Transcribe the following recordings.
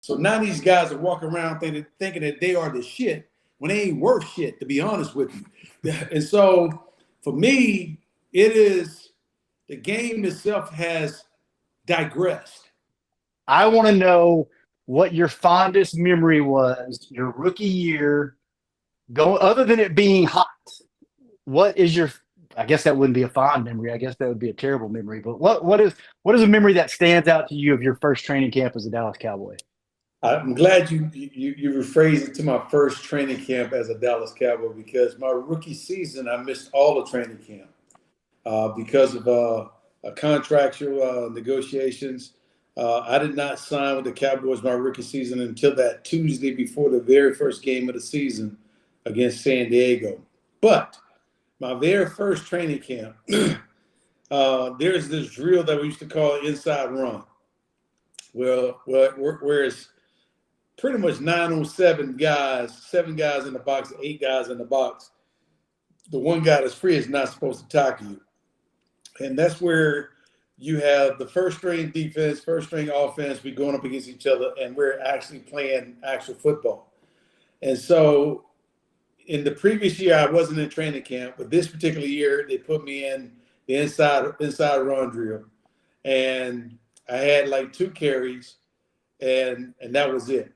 So now these guys are walking around thinking that they are the shit when they ain't worth shit, to be honest with you. And so for me, it is the game itself has digressed. I want to know what your fondest memory was your rookie year, go other than it being hot. What is your? I guess that wouldn't be a fond memory. I guess that would be a terrible memory. But what is a memory that stands out to you of your first training camp as a Dallas Cowboy? I'm glad you rephrased it to my first training camp as a Dallas Cowboy, because my rookie season I missed all the training camp because of contractual negotiations. I did not sign with the Cowboys my rookie season until that Tuesday before the very first game of the season against San Diego. But my very first training camp, there's this drill that we used to call inside run. Where it's pretty much 9 on 7 guys, 7 guys in the box, 8 guys in the box. The one guy that's free is not supposed to tackle you. And that's where you have the first string defense, first string offense, we going up against each other, and we're actually playing actual football. And so in the previous year, I wasn't in training camp, but this particular year, they put me in the inside run drill. And I had like 2 carries, and that was it.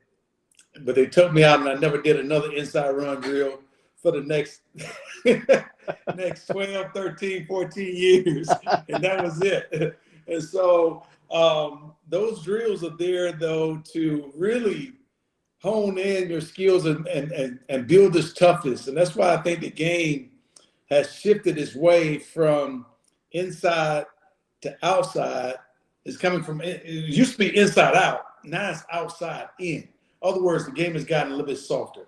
But they took me out, and I never did another inside run drill for the next next 12, 13, 14 years. And that was it. And so those drills are there, though, to really hone in your skills and build this toughness. And that's why I think the game has shifted its way from inside to outside. It's coming from, it used to be inside out. Now it's outside in. In other words, the game has gotten a little bit softer.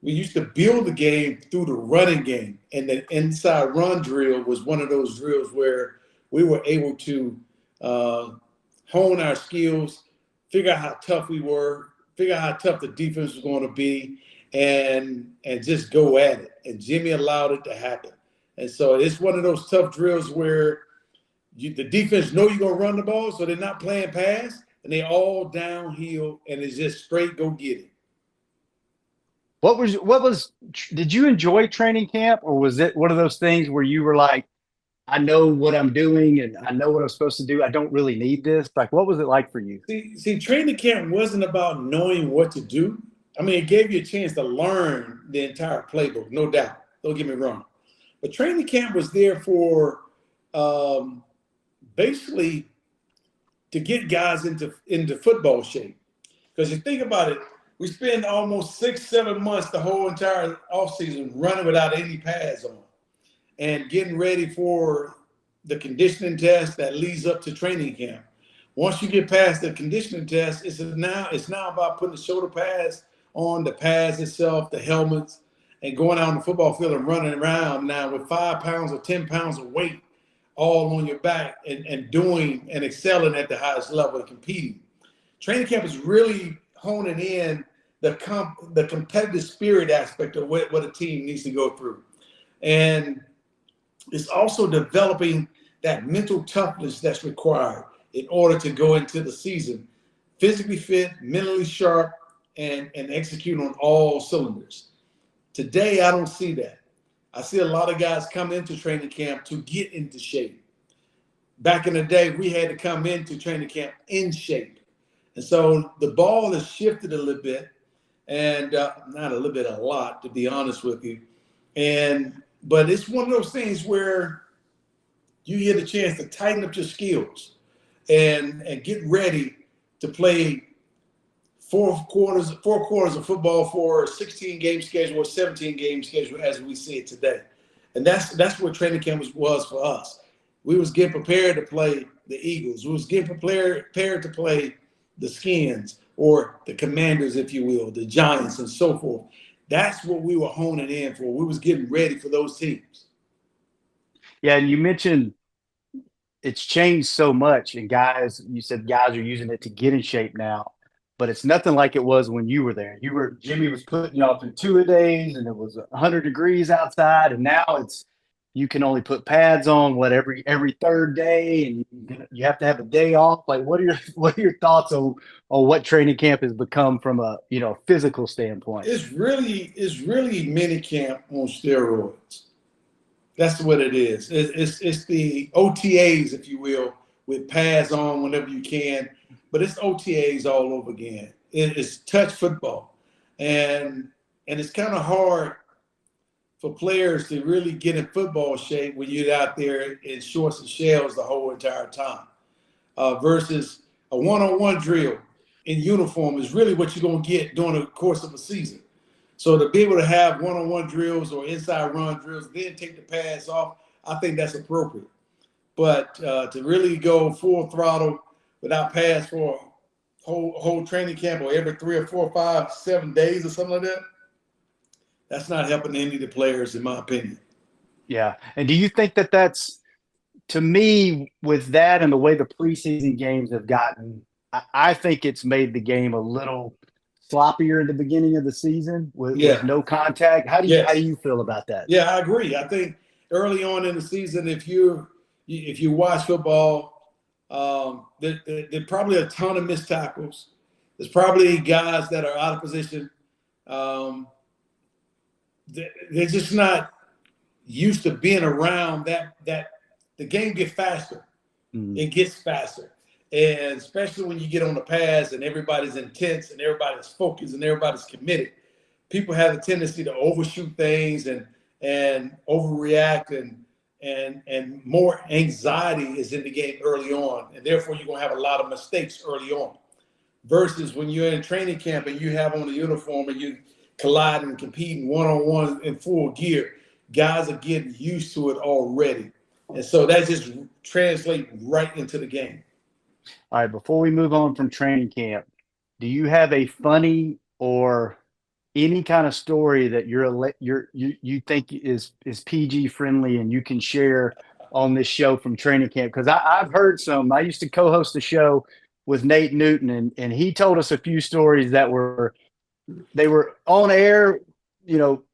We used to build the game through the running game, and the inside run drill was one of those drills where we were able to hone our skills, figure out how tough we were, figure out how tough the defense was going to be, and just go at it. And Jimmy allowed it to happen. And so it's one of those tough drills where the defense know you're going to run the ball, so they're not playing pass, and they all downhill, and it's just straight go get it. Did you enjoy training camp, or was it one of those things where you were like, I know what I'm doing and I know what I'm supposed to do. I don't really need this. Like, what was it like for you? Training camp wasn't about knowing what to do. I mean, it gave you a chance to learn the entire playbook, no doubt. Don't get me wrong. But training camp was there for basically to get guys into football shape. Because you think about it, we spend almost 6, 7 months the whole entire offseason running without any pads on and getting ready for the conditioning test that leads up to training camp. Once you get past the conditioning test, it's now about putting the shoulder pads on, the pads itself, the helmets, and going out on the football field and running around now with 5 pounds or 10 pounds of weight all on your back and doing and excelling at the highest level and competing. Training camp is really honing in the competitive spirit aspect of what a team needs to go through. And it's also developing that mental toughness that's required in order to go into the season physically fit, mentally sharp, and execute on all cylinders. Today, I don't see that. I see a lot of guys come into training camp to get into shape. Back in the day, we had to come into training camp in shape. And so the ball has shifted a little bit, and not a little bit, a lot, to be honest with you. But it's one of those things where you get a chance to tighten up your skills and get ready to play four quarters of football for a 16-game schedule or 17-game schedule as we see it today. And that's what training camp was for us. We was getting prepared to play the Eagles. We was getting prepared to play the Skins or the Commanders, if you will, the Giants and so forth. That's what we were honing in for. We was getting ready for those teams. Yeah, and you mentioned it's changed so much, and you said guys are using it to get in shape now, but it's nothing like it was when you were there. Jimmy was putting y'all through 2 a days, and it was 100 degrees outside, and now you can only put pads on every third day, and you have to have a day off. Like, what are your thoughts on what training camp has become from a physical standpoint? It's really mini camp on steroids. That's what it is. It's the OTAs, if you will, with pads on whenever you can, but it's OTAs all over again. It's touch football, and it's kind of hard for players to really get in football shape when you're out there in shorts and shells the whole entire time. Versus a one-on-one drill in uniform is really what you're going to get during the course of a season. So to be able to have one-on-one drills or inside run drills, then take the pads off, I think that's appropriate. But to really go full throttle without pads for a whole training camp or every 3 or 4 or 5, 7 days or something like that, that's not helping any of the players, in my opinion. Yeah. And do you think that that's, to me, with that and the way the preseason games have gotten, I think it's made the game a little sloppier in the beginning of the season with Yeah. no contact. How do Yes. you feel about that? Yeah, I agree. I think early on in the season, if you watch football, there probably a ton of missed tackles. There's probably guys that are out of position. Um, they're just not used to being around that the game gets faster. It gets faster. And especially when you get on the pass and everybody's intense and everybody's focused and everybody's committed, people have a tendency to overshoot things and overreact and more anxiety is in the game early on. And therefore you're gonna have a lot of mistakes early on. Versus when you're in training camp and you have on the uniform and you colliding and competing one-on-one in full gear, guys are getting used to it already. And so that just translates right into the game. All right, before we move on from training camp, do you have a funny or any kind of story that you think is PG friendly and you can share on this show from training camp? Because I've heard some. I used to co-host a show with Nate Newton, and he told us a few stories that were on air,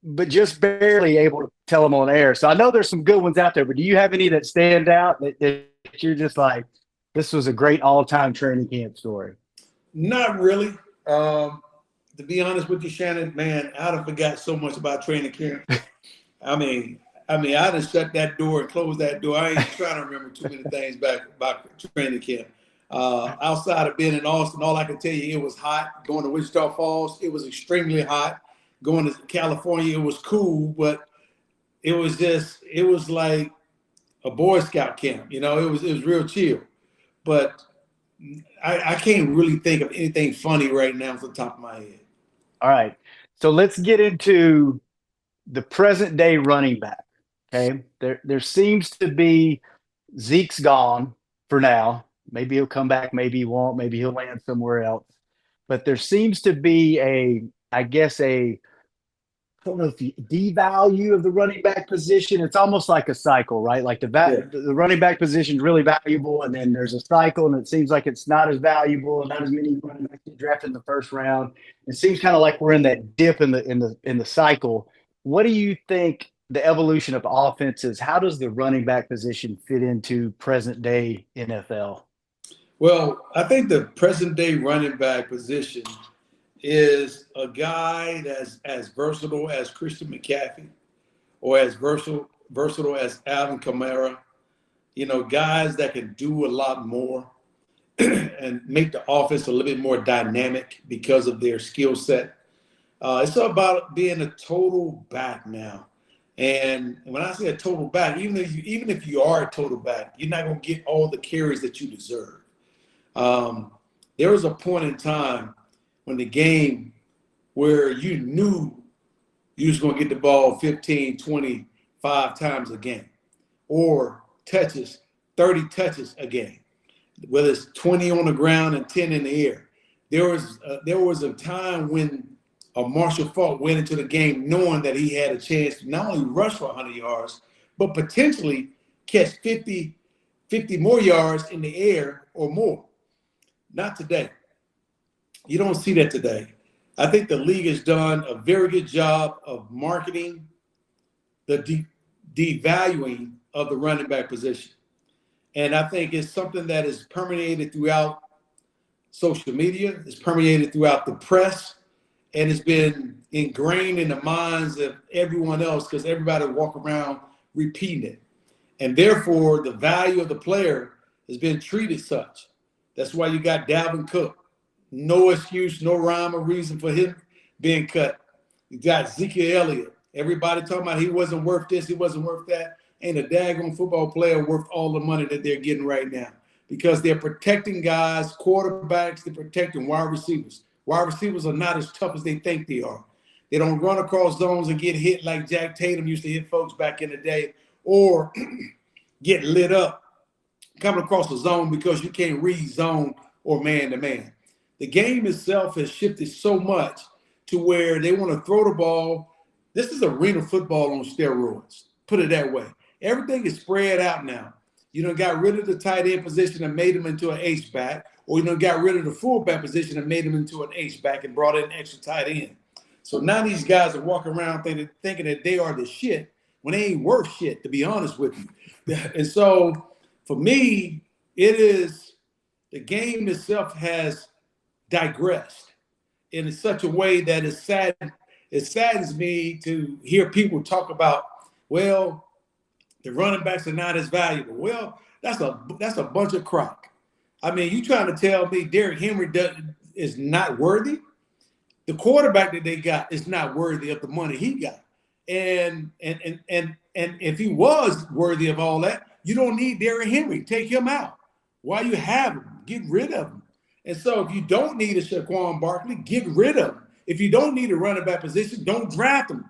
but just barely able to tell them on air. So I know there's some good ones out there, but do you have any that stand out that you're just like, this was a great all-time training camp story? Not really. To be honest with you, Shannon, man, I'd have forgot so much about training camp. I mean, I just shut that door and closed that door. I ain't trying to remember too many things back about training camp. Outside of being in Austin, all I can tell you, it was hot. Going to Wichita Falls, it was extremely hot. Going to California, it was cool, but it was like a Boy Scout camp. It was real chill. But I can't really think of anything funny right now off the top of my head. All right. So let's get into the present day running back. Okay. There seems to be Zeke's gone for now. Maybe he'll come back, maybe he won't, maybe he'll land somewhere else. But there seems to be I don't know if you devalue of the running back position. It's almost like a cycle, right? Like the running back position is really valuable, and then there's a cycle, and it seems like it's not as valuable, and not as many running backs get drafted in the first round. It seems kind of like we're in that dip in the cycle. What do you think the evolution of offenses? How does the running back position fit into present day NFL? Well, I think the present day running back position is a guy that's as versatile as Christian McCaffrey or as versatile as Alvin Kamara. Guys that can do a lot more and make the offense a little bit more dynamic because of their skill set. It's about being a total back now. And when I say a total back, even if you are a total back, you're not going to get all the carries that you deserve. There was a point in time when the game where you knew you was going to get the ball 15, 25 times a game or 30 touches a game, whether it's 20 on the ground and 10 in the air. There was a time when Marshall Faulk went into the game knowing that he had a chance to not only rush for 100 yards, but potentially catch 50 more yards in the air or more. Not today. You don't see that today. I think the league has done a very good job of marketing the devaluing of the running back position. And I think it's something that is permeated throughout social media, it's permeated throughout the press, and it's been ingrained in the minds of everyone else because everybody walk around repeating it. And therefore, the value of the player has been treated such. That's why you got Dalvin Cook. No excuse, no rhyme or reason for him being cut. You got Ezekiel Elliott. Everybody talking about he wasn't worth this, he wasn't worth that. Ain't a daggone football player worth all the money that they're getting right now because they're protecting guys, quarterbacks, they're protecting wide receivers. Wide receivers are not as tough as they think they are. They don't run across zones and get hit like Jack Tatum used to hit folks back in the day or get lit up coming across the zone because you can't read zone or man-to-man. The game itself has shifted so much to where they want to throw the ball. This is arena football on steroids, put it that way. Everything is spread out now. You done got rid of the tight end position and made him into an H-back, or you done got rid of the fullback position and made him into an H-back and brought in an extra tight end. So now these guys are walking around thinking that they are the shit when they ain't worth shit, to be honest with you. And so for me, it is the game itself has digressed in such a way that it saddens me to hear people talk about, well, the running backs are not as valuable. Well, that's a bunch of crock. I mean, you trying to tell me Derrick Henry is not worthy? The quarterback that they got is not worthy of the money he got. And if he was worthy of all that, you don't need Derrick Henry. Take him out. Why you have him? Get rid of him. And so if you don't need a Saquon Barkley, get rid of him. If you don't need a running back position, don't draft him.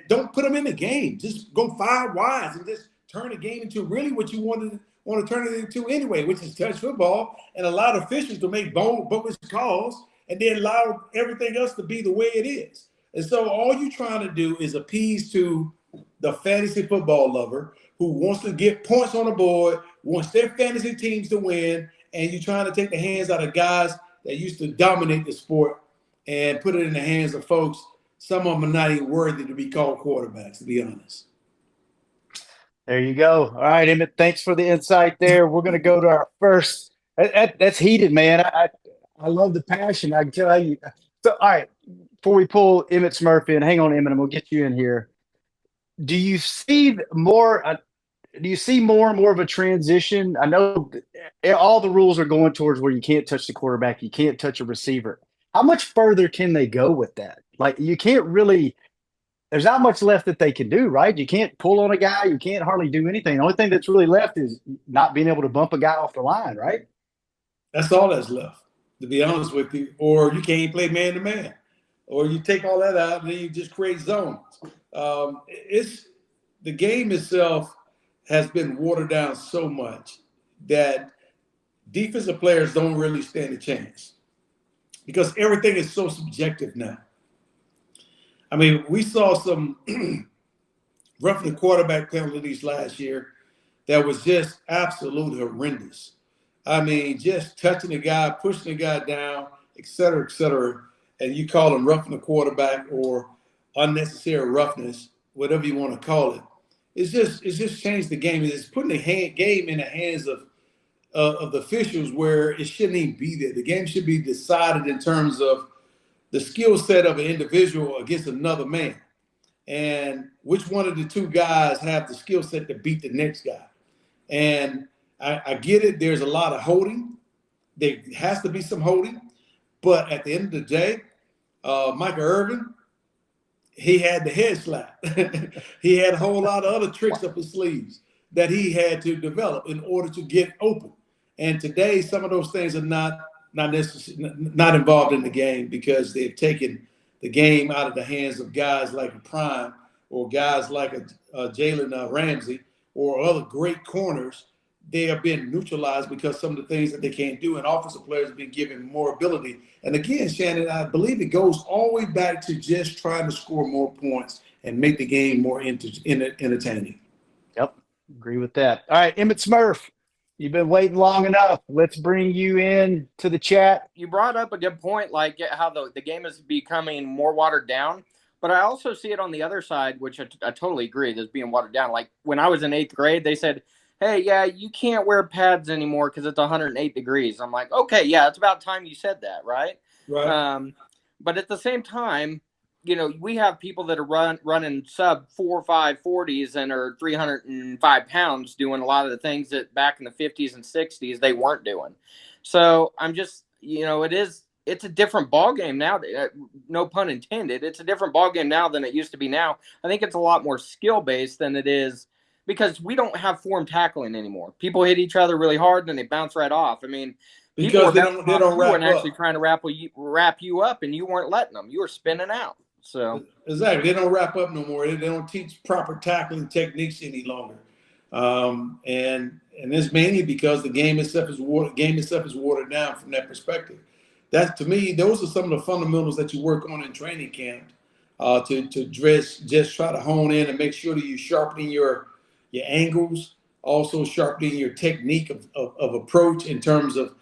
Don't put him in the game. Just go 5 wides and just turn the game into really what you want to turn it into anyway, which is touch football and allow the officials to make bogus calls and then allow everything else to be the way it is. And so all you're trying to do is appease to the fantasy football lover who wants to get points on the board, wants their fantasy teams to win, and you're trying to take the hands out of guys that used to dominate the sport and put it in the hands of folks. Some of them are not even worthy to be called quarterbacks, to be honest. There you go. All right, Emmitt, thanks for the insight there. We're going to go to our first. That's heated, man. I love the passion, I can tell you. So, all right, before we pull Emmitt Smith in, hang on, Emmitt, and we'll get you in here. Do you see more and more of a transition? I know all the rules are going towards where you can't touch the quarterback, you can't touch a receiver. How much further can they go with that? Like, you can't really – there's not much left that they can do, right? You can't pull on a guy. You can't hardly do anything. The only thing that's really left is not being able to bump a guy off the line, right? That's all that's left, to be honest with you. Or you can't play man-to-man. Or you take all that out and then you just create zones. The game itself has been watered down so much that defensive players don't really stand a chance because everything is so subjective now. I mean, we saw some roughing the quarterback penalties last year that was just absolutely horrendous. I mean, just touching the guy, pushing the guy down, et cetera, and you call him roughing the quarterback or unnecessary roughness, whatever you want to call it. It's just changed the game. It's putting the game in the hands of the officials where it shouldn't even be there. The game should be decided in terms of the skill set of an individual against another man, and which one of the two guys have the skill set to beat the next guy. And I get it. There's a lot of holding. There has to be some holding. But at the end of the day, Michael Irvin, he had the head slap. He had a whole lot of other tricks up his sleeves that he had to develop in order to get open. And today, some of those things are not involved in the game because they've taken the game out of the hands of guys like a Prime or guys like a Jalen Ramsey or other great corners. They are being neutralized because some of the things that they can't do, and offensive players have been given more ability. And again, Shannon, I believe it goes all the way back to just trying to score more points and make the game more entertaining. Yep, agree with that. All right, Emmitt Smith, you've been waiting long enough. Let's bring you in to the chat. You brought up a good point, like how the game is becoming more watered down. But I also see it on the other side, which I totally agree, that's being watered down. Like when I was in 8th grade, they said, hey, yeah, you can't wear pads anymore because it's 108 degrees. I'm like, okay, yeah, it's about time you said that, right? Right. But at the same time, we have people that are running sub 4 or 5 40s and are 305 pounds doing a lot of the things that back in the 50s and 60s they weren't doing. So I'm just, it's a different ball game now. No pun intended. It's a different ball game now than it used to be now. I think it's a lot more skill based than it is because we don't have form tackling anymore. People hit each other really hard and then they bounce right off. I mean, because they don't wrap up. Actually trying to wrap you up, and you weren't letting them. You were spinning out. So exactly, they don't wrap up no more. They don't teach proper tackling techniques any longer, and it's mainly because the game itself is watered down from that perspective. That to me, those are some of the fundamentals that you work on in training camp to just try to hone in and make sure that you're sharpening your angles, also sharpening your technique of approach in terms of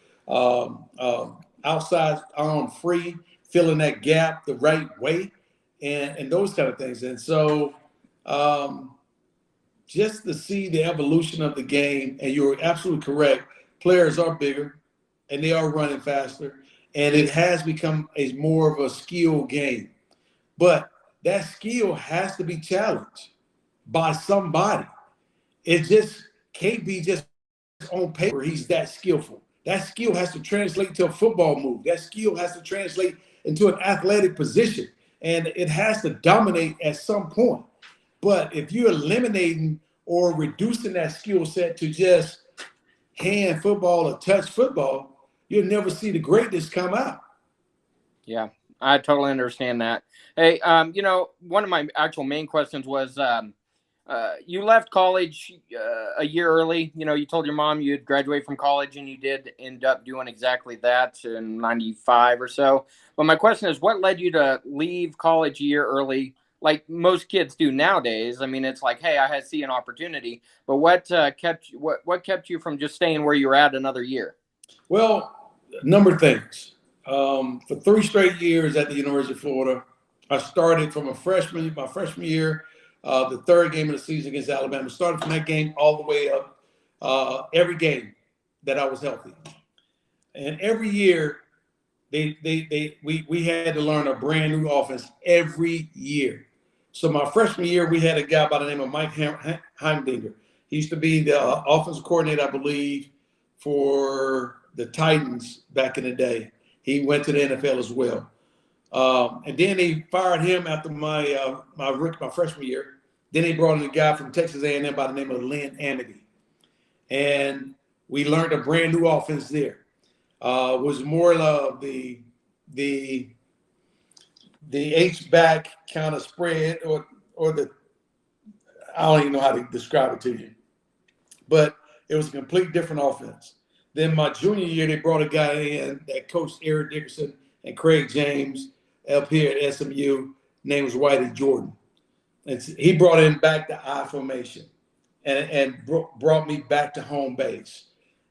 outside arm free, filling that gap the right way, and those kind of things. And so just to see the evolution of the game, and you're absolutely correct, players are bigger and they are running faster, and it has become more of a skill game. But that skill has to be challenged by somebody. It just can't be just on paper he's that skillful. That skill has to translate to a football move. That skill has to translate into an athletic position, and it has to dominate at some point. But if you're eliminating or reducing that skill set to just hand football or touch football, you'll never see the greatness come out. Yeah, I totally understand that. Hey, one of my actual main questions was, you left college a year early. You told your mom you'd graduate from college, and you did end up doing exactly that in 95 or so. But my question is, what led you to leave college a year early, like most kids do nowadays? I mean, it's like, hey, I see an opportunity. But what kept you from just staying where you were at another year? Well, a number of things. For 3 straight years at the University of Florida, I started from my freshman year. The third game of the season against Alabama. Started from that game all the way up, every game that I was healthy. And every year, we had to learn a brand new offense every year. So my freshman year, we had a guy by the name of Mike Heimdinger. He used to be the offensive coordinator, I believe, for the Titans back in the day. He went to the NFL as well. And then they fired him after my freshman year. Then they brought in a guy from Texas A&M by the name of Lynn Amity. And we learned a brand new offense there. It was more of the H-back kind of spread or the – I don't even know how to describe it to you. But it was a complete different offense. Then my junior year, they brought a guy in that coached Eric Dickerson and Craig James up here at SMU. Name was Whitey Jordan. And he brought in back the I formation and brought me back to home base.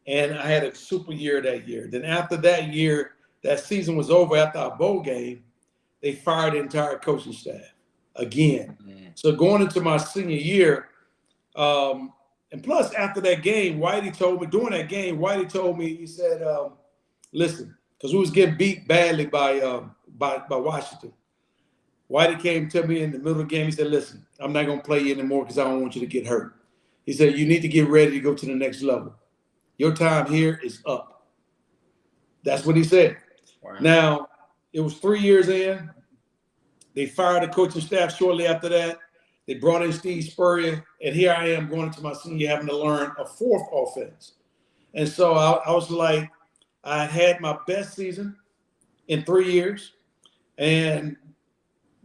And I had a super year that year. Then after that year, that season was over after our bowl game, they fired the entire coaching staff again. Mm-hmm. So going into my senior year, and plus after that game, Whitey told me, he said, listen, because we was getting beat badly by Washington. Whitey came to me in the middle of the game. He said, listen, I'm not going to play you anymore because I don't want you to get hurt. He said, you need to get ready to go to the next level. Your time here is up. That's what he said. Wow. Now, it was 3 years in. They fired the coaching staff shortly after that. They brought in Steve Spurrier. And here I am going into my senior year having to learn a fourth offense. And so I was like, I had my best season in 3 years. And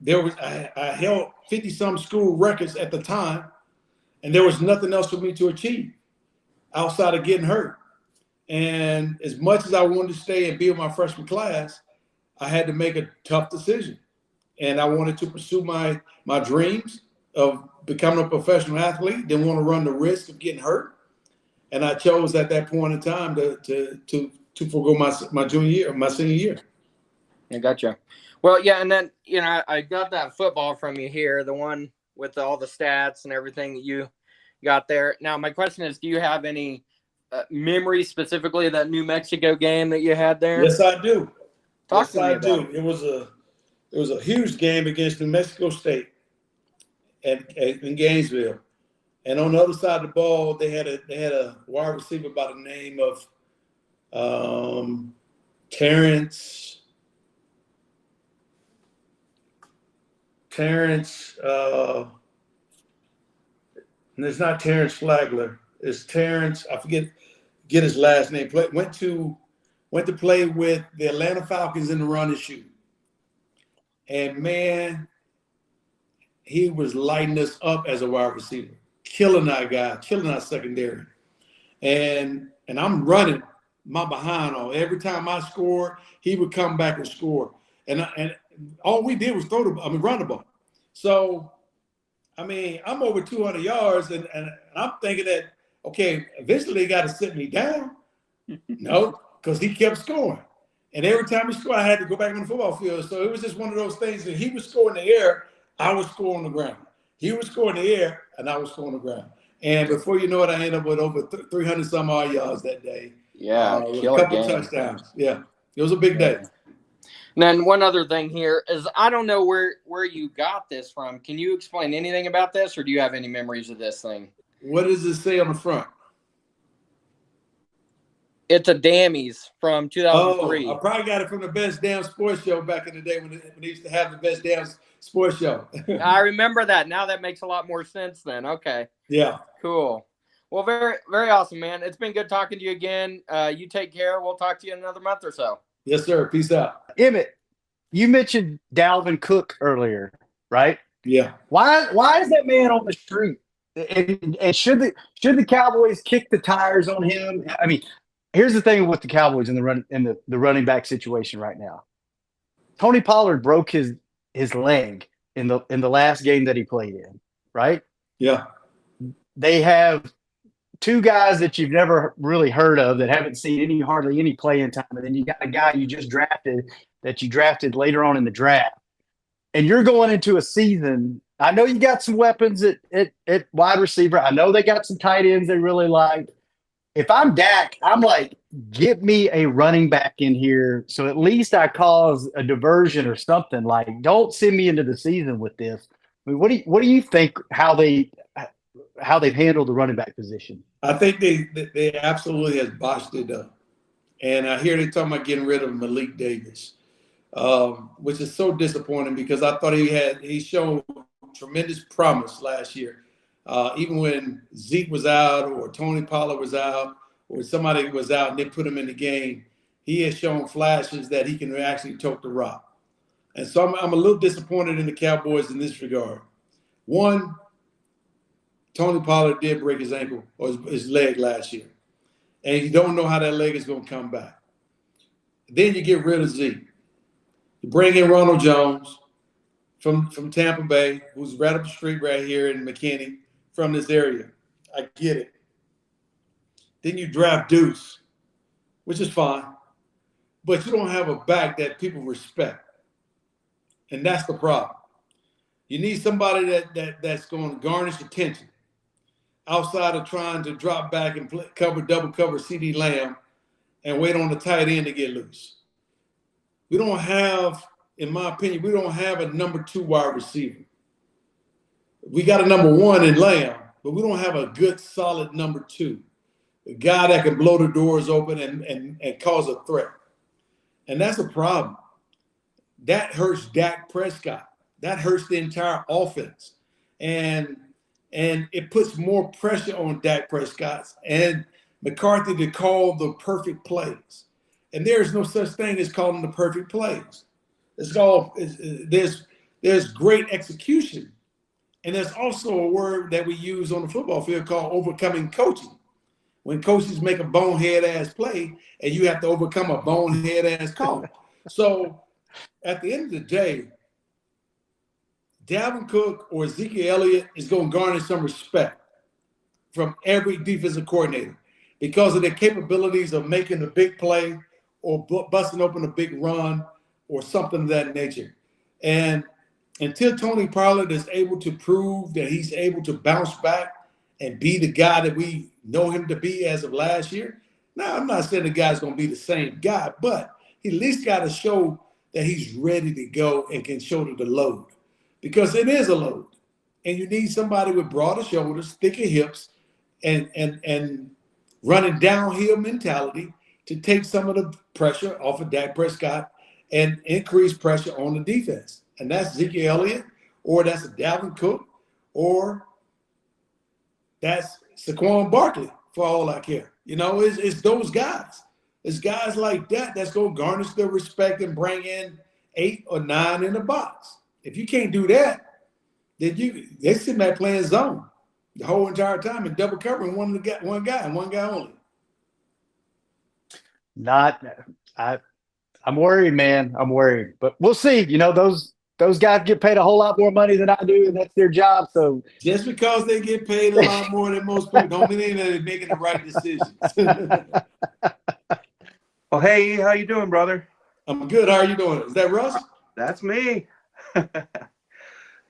I held 50-some school records at the time, and there was nothing else for me to achieve outside of getting hurt. And as much as I wanted to stay and be in my freshman class, I had to make a tough decision. And I wanted to pursue my dreams of becoming a professional athlete, didn't want to run the risk of getting hurt. And I chose at that point in time to forego my senior year. I gotcha. Well, yeah, and then I got that football from you here, the one with all the stats and everything that you got there. Now, my question is, do you have any memory specifically of that New Mexico game that you had there? Yes, I do. Talk to me about it. It was a huge game against New Mexico State in Gainesville. And on the other side of the ball, they had a wide receiver by the name of Terrence. And it's not Terrence Flagler. It's Terrence. I get his last name. Went to play with the Atlanta Falcons in the run and shoot. And man, he was lighting us up as a wide receiver, killing our guy, killing our secondary. And I'm running my behind on. Every time I scored, he would come back and score. And all we did was run the ball. So, I'm over 200 yards, and I'm thinking that, okay, eventually they got to sit me down. No, because he kept scoring. And every time he scored, I had to go back on the football field. So it was just one of those things that he was scoring in the air, I was scoring on the ground. He was scoring in the air, and I was scoring on the ground. And before you know it, I ended up with over 300 some odd yards that day. Yeah, a couple touchdowns. Yeah, it was a big day. And then one other thing here is I don't know where you got this from. Can you explain anything about this, or do you have any memories of this thing? What does it say on the front? It's a Dammies from 2003. Oh, I probably got it from the Best Damn Sports Show back in the day when they used to have the Best Damn Sports Show. I remember that. Now that makes a lot more sense then. Okay. Yeah. Cool. Well, very, very awesome, man. It's been good talking to you again. You take care. We'll talk to you in another month or so. Yes, sir. Peace out. Emmitt, you mentioned Dalvin Cook earlier, right? Yeah. Why is that man on the street? And should the Cowboys kick the tires on him? Here's the thing with the Cowboys in the running back situation right now. Tony Pollard broke his leg in the last game that he played in, right? Yeah. They have two guys that you've never really heard of that haven't seen hardly any playing time, and then you got a guy you just drafted that you drafted later on in the draft, and you're going into a season. I know you got some weapons at wide receiver. I know they got some tight ends they really like. If I'm Dak, I'm like, get me a running back in here so at least I cause a diversion or something. Like, don't send me into the season with this. What do you think how they've handled the running back position? I think they absolutely has botched it up. And I hear they talking about getting rid of Malik Davis, which is so disappointing because I thought he showed tremendous promise last year. Even when Zeke was out or Tony Pollard was out or somebody was out and they put him in the game, he has shown flashes that he can actually tote the rock. And so I'm a little disappointed in the Cowboys in this regard. One, Tony Pollard did break his ankle or his leg last year. And you don't know how that leg is going to come back. Then you get rid of Zeke. You bring in Ronald Jones from Tampa Bay, who's right up the street right here in McKinney from this area. I get it. Then you draft Deuce, which is fine. But you don't have a back that people respect. And that's the problem. You need somebody that's going to garnish attention outside of trying to drop back and double cover CD Lamb and wait on the tight end to get loose. We don't have, in my opinion, a number 2 wide receiver. We got a number 1 in Lamb, but we don't have a good, solid number 2. A guy that can blow the doors open and cause a threat. And that's a problem. That hurts Dak Prescott. That hurts the entire offense. And it puts more pressure on Dak Prescott and McCarthy to call the perfect plays. And there's no such thing as calling the perfect plays. There's great execution. And there's also a word that we use on the football field called overcoming coaching. When coaches make a bonehead ass play and you have to overcome a bonehead ass call. So at the end of the day, Dalvin Cook or Ezekiel Elliott is going to garner some respect from every defensive coordinator because of their capabilities of making a big play or busting open a big run or something of that nature. And until Tony Pollard is able to prove that he's able to bounce back and be the guy that we know him to be as of last year, now I'm not saying the guy's going to be the same guy, but he at least got to show that he's ready to go and can shoulder the load, because it is a load. And you need somebody with broader shoulders, thicker hips, and running downhill mentality to take some of the pressure off of Dak Prescott and increase pressure on the defense. And that's Zeke Elliott, or that's Dalvin Cook, or that's Saquon Barkley, for all I care. You know, it's those guys. It's guys like that that's going to garnish their respect and bring in 8 or 9 in the box. If you can't do that, then they sit back playing zone the whole entire time and double covering one guy and one guy only. I'm worried, man. I'm worried, but we'll see. You know, those guys get paid a whole lot more money than I do, and that's their job. So just because they get paid a lot more than most people, don't mean that they're making the right decisions. Well, hey, how you doing, brother? I'm good. How are you doing? Is that Russ? That's me.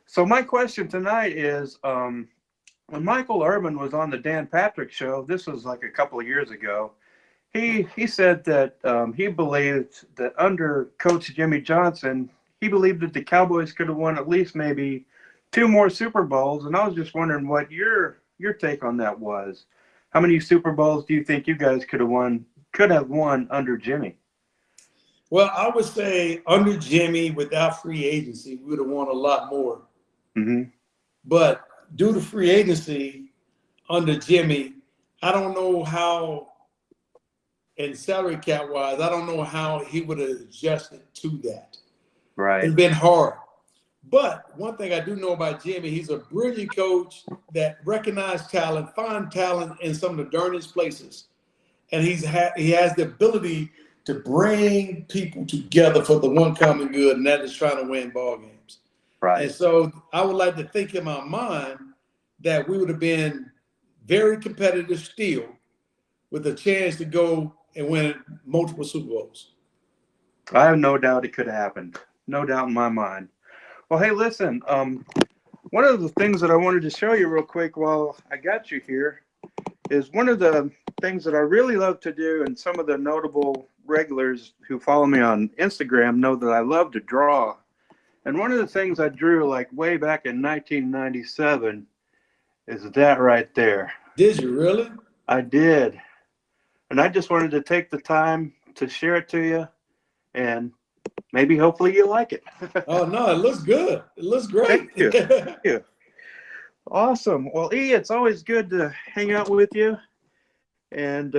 So my question tonight is, when Michael Irvin was on the Dan Patrick show, this was like a couple of years ago, he said that he believed that under Coach Jimmy Johnson, he believed that the Cowboys could have won at least maybe 2 more Super Bowls. And I was just wondering what your take on that was. How many Super Bowls do you think you guys could have won under Jimmy? Well, I would say under Jimmy, without free agency, we would have won a lot more. Mm-hmm. But due to free agency under Jimmy, I don't know how, and salary cap wise, I don't know how he would have adjusted to that. Right. It's been hard. But one thing I do know about Jimmy, he's a brilliant coach that recognizes talent, find talent in some of the darnest places. And he has the ability to bring people together for the one common good, and that is trying to win ball games. Right. And so I would like to think in my mind that we would have been very competitive still with a chance to go and win multiple Super Bowls. I have no doubt it could have happened. No doubt in my mind. Well, hey, listen, one of the things that I wanted to show you real quick while I got you here is one of the things that I really love to do, and some of the notable regulars who follow me on Instagram know that I love to draw. And one of the things I drew like way back in 1997 is that right there. Did you really? I did. And I just wanted to take the time to share it to you, and maybe hopefully you like it. Oh, no, it looks good. It looks great. Thank you. Thank you. Awesome. Well, E, it's always good to hang out with you. And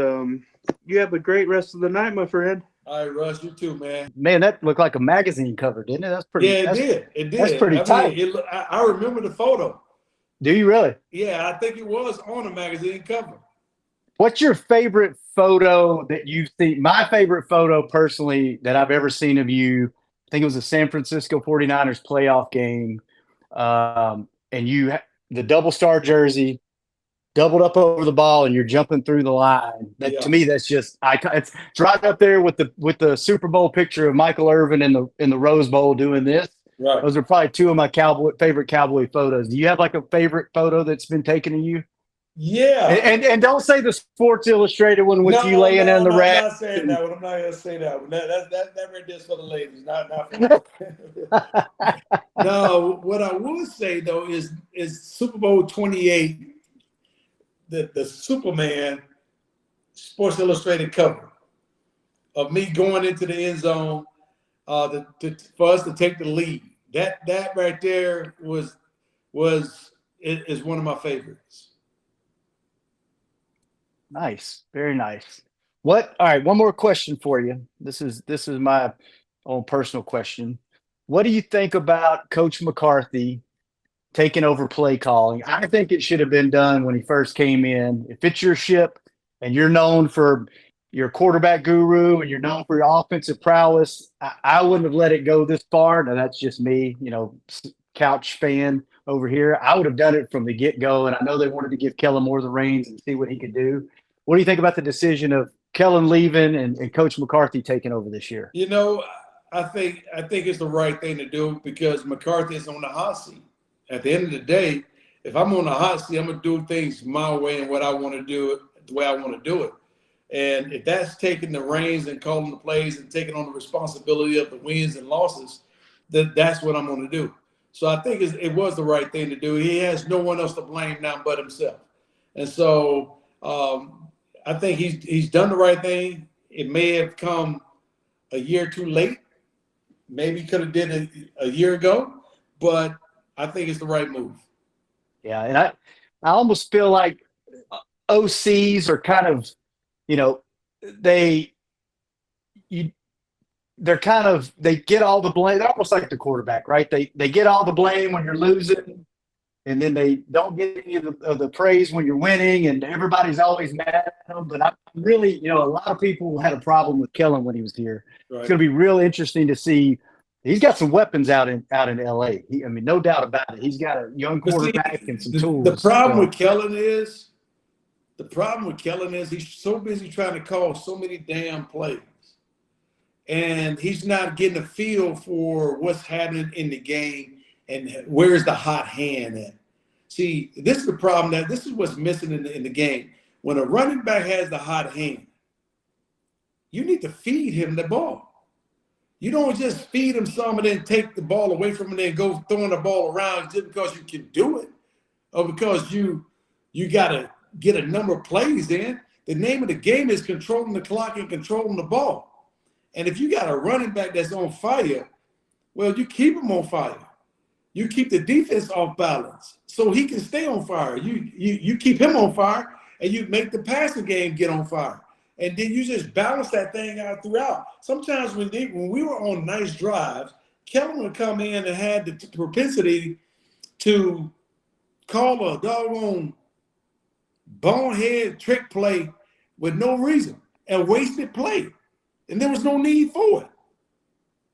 you have a great rest of the night, my friend. All right, Russ, you too, man. man, that looked like a magazine cover, didn't it? That's pretty. Yeah, it did. It did. That's pretty tight. I remember the photo. Do you really? Yeah, I think it was on a magazine cover. What's your favorite photo that you've seen? My favorite photo personally that I've ever seen of you, I think it was a San Francisco 49ers playoff game. And you, the double star jersey, doubled up over the ball, and you're jumping through the line. That, to me, that's just it's right up there with the Super Bowl picture of Michael Irvin in the Rose Bowl doing this. Right. Those are probably 2 of my favorite Cowboy photos. Do you have like a favorite photo that's been taken of you? Yeah. And don't say the Sports Illustrated one with you laying in the rack. I'm not saying that one. I'm not going to say that one. That right there's for the ladies, not for me. No, what I will say though is Super Bowl 28, the Superman Sports Illustrated cover of me going into the end zone for us to take the lead. That right there is one of my favorites. Nice. Very nice. All right, one more question for you. This is my own personal question. What do you think about Coach McCarthy taking over play calling? I think it should have been done when he first came in. If it's your ship and you're known for your quarterback guru and you're known for your offensive prowess, I wouldn't have let it go this far. Now, that's just me, couch fan over here. I would have done it from the get-go, and I know they wanted to give Kellen Moore the reins and see what he could do. What do you think about the decision of Kellen leaving and Coach McCarthy taking over this year? I think it's the right thing to do because McCarthy is on the hot seat. At the end of the day, if I'm on the hot seat, I'm gonna do things my way and what I want to do it the way I want to do it. And if that's taking the reins and calling the plays and taking on the responsibility of the wins and losses, then that's what I'm going to do. So I think it was the right thing to do. He has no one else to blame now but himself. And so I think he's done the right thing. It may have come a year too late. Maybe he could have did it a year ago, but I think it's the right move. Yeah, and I almost feel like OCs are kind of, they get all the blame. They're almost like the quarterback, right? They get all the blame when you're losing, and then they don't get any of the praise when you're winning, and everybody's always mad at them. But I'm really, a lot of people had a problem with Kellen when he was here. Right. It's going to be real interesting to see. He's got some weapons out in LA. No doubt about it. He's got a young quarterback and some tools. The problem with Kellen is he's so busy trying to call so many damn plays. And he's not getting a feel for what's happening in the game and where's the hot hand at. See, this is the problem. This is what's missing in the game. When a running back has the hot hand, you need to feed him the ball. You don't just feed him some and then take the ball away from him and then go throwing the ball around just because you can do it or because you got to get a number of plays in. The name of the game is controlling the clock and controlling the ball. And if you got a running back that's on fire, well, you keep him on fire. You keep the defense off balance so he can stay on fire. You keep him on fire and you make the passing game get on fire. And then you just balance that thing out throughout. Sometimes when we were on nice drives, Kellen would come in and had the propensity to call a doggone bonehead trick play with no reason and wasted play. And there was no need for it.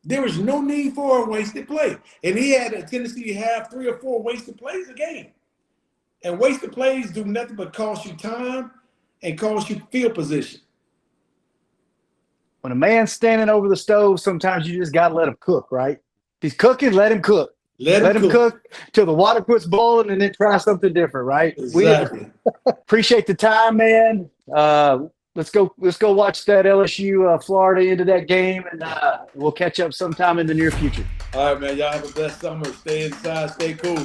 There was no need for a wasted play. And he had a tendency to have 3 or 4 wasted plays a game. And wasted plays do nothing but cost you time and cost you field position. When a man's standing over the stove, sometimes you just got to let him cook, right? If he's cooking, let him cook. Let him cook till the water quits boiling and then try something different, right? Exactly. We appreciate the time, man. Let's go watch that LSU Florida into that game, and we'll catch up sometime in the near future. All right, man. Y'all have a blessed summer. Stay inside. Stay cool.